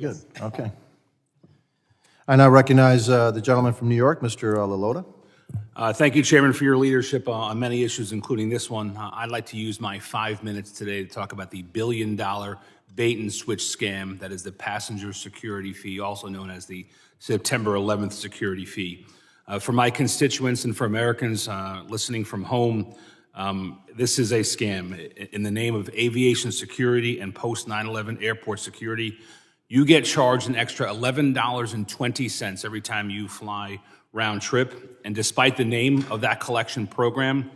Good, okay. I now recognize the gentleman from New York, Mr. LaLota. Thank you, Chairman, for your leadership on many issues, including this one. I'd like to use my 5 minutes today to talk about the billion-dollar bait-and-switch scam that is the passenger security fee, also known as the September 11th security fee. For my constituents and for Americans listening from home, this is a scam. In the name of aviation security and post-9/11 airport security, you get charged an extra $11.20 every time you fly round trip. And despite the name of that collection program,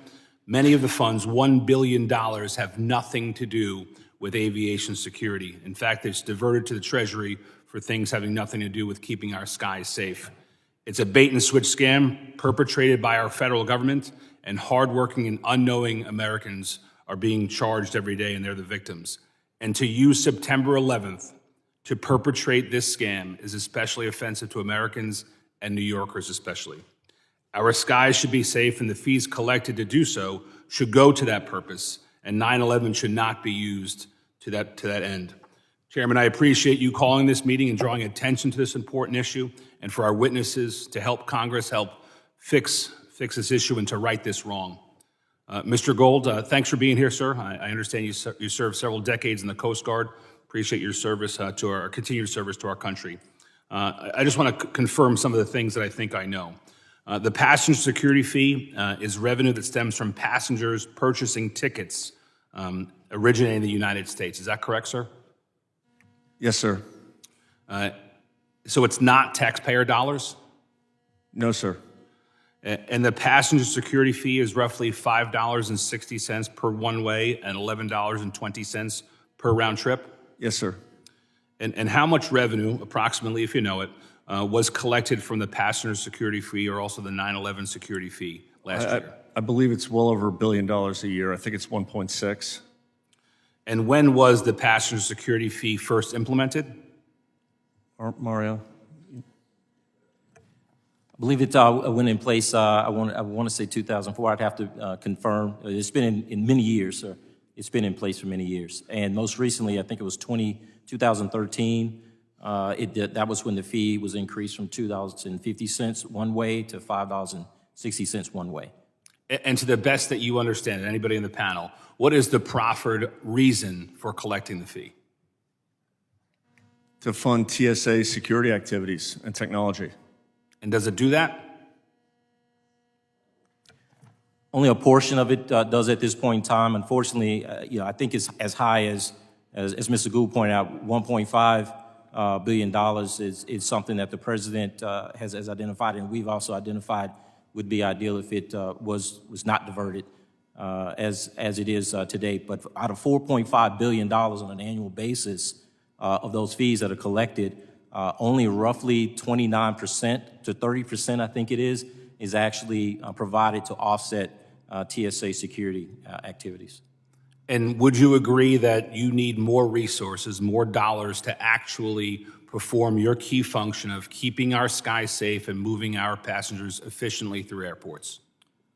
many of the funds, $1 billion, have nothing to do with aviation security. In fact, it's diverted to the Treasury for things having nothing to do with keeping our skies safe. It's a bait and switch scam perpetrated by our federal government, and hardworking and unknowing Americans are being charged every day, and they're the victims. And to use September 11th to perpetrate this scam is especially offensive to Americans and New Yorkers especially. Our skies should be safe, and the fees collected to do so should go to that purpose, and 9/11 should not be used to that end. Chairman, I appreciate you calling this meeting and drawing attention to this important issue, and for our witnesses to help Congress help fix this issue and to right this wrong. Mr. Gold, thanks for being here, sir. I understand you served several decades in the Coast Guard. Appreciate your service to our continued service to our country. I just want to confirm some of the things that I think I know. The passenger security fee is revenue that stems from passengers purchasing tickets originating in the United States. Is that correct, sir? Yes, sir. So it's not taxpayer dollars? No, sir. And the passenger security fee is roughly $5.60 per one-way and $11.20 per round trip? Yes, sir. And how much revenue, approximately, if you know it, was collected from the passenger security fee or also the 9/11 security fee last year? I believe it's well over $1 billion a year. I think it's 1.6. And when was the passenger security fee first implemented? Mario? I believe it went in place, I want to say 2004. I'd have to confirm. It's been in many years, sir. It's been in place for many years. And most recently, I think it was 2013. That was when the fee was increased from $2.50 one way to $5.60 one way. And to the best that you understand, and anybody in the panel, what is the proffered reason for collecting the fee? To fund TSA security activities and technology. And does it do that? Only a portion of it does at this point in time. Unfortunately, I think it's as high as Mr. Gould pointed out, $1.5 billion is something that the president has identified, and we've also identified would be ideal if it was not diverted as it is today. But out of $4.5 billion on an annual basis of those fees that are collected, only roughly 29% to 30%, I think it is actually provided to offset TSA security activities. And would you agree that you need more resources, more dollars to actually perform your key function of keeping our skies safe and moving our passengers efficiently through airports?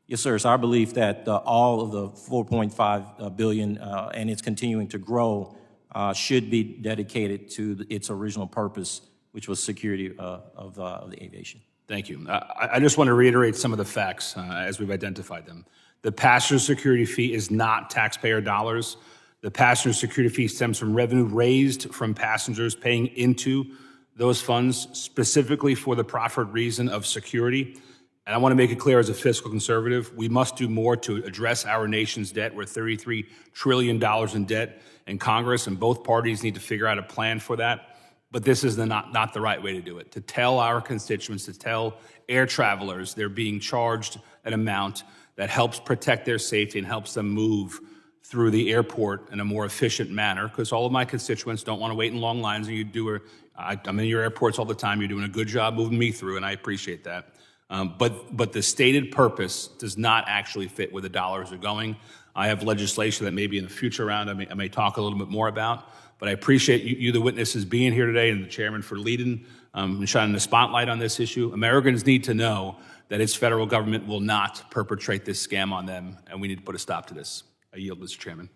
Yes, sir. It's our belief that all of the $4.5 billion, and it's continuing to grow, should be dedicated to its original purpose, which was security of the aviation. Thank you. I just want to reiterate some of the facts as we've identified them. The passenger security fee is not taxpayer dollars. The passenger security fee stems from revenue raised from passengers paying into those funds specifically for the proffered reason of security. And I want to make it clear as a fiscal conservative, we must do more to address our nation's debt. We're $33 trillion in debt in Congress, and both parties need to figure out a plan for that. But this is not the right way to do it. To tell our constituents, to tell air travelers they're being charged an amount that helps protect their safety and helps them move through the airport in a more efficient manner, because all of my constituents don't want to wait in long lines, and I'm in your airports all the time. You're doing a good job moving me through, and I appreciate that. But the stated purpose does not actually fit where the dollars are going. I have legislation that maybe in the future round I may talk a little bit more about, but I appreciate you the witnesses, being here today, and the chairman for leading and shining the spotlight on this issue. Americans need to know that its federal government will not perpetrate this scam on them, and we need to put a stop to this. I yield, Mr. Chairman.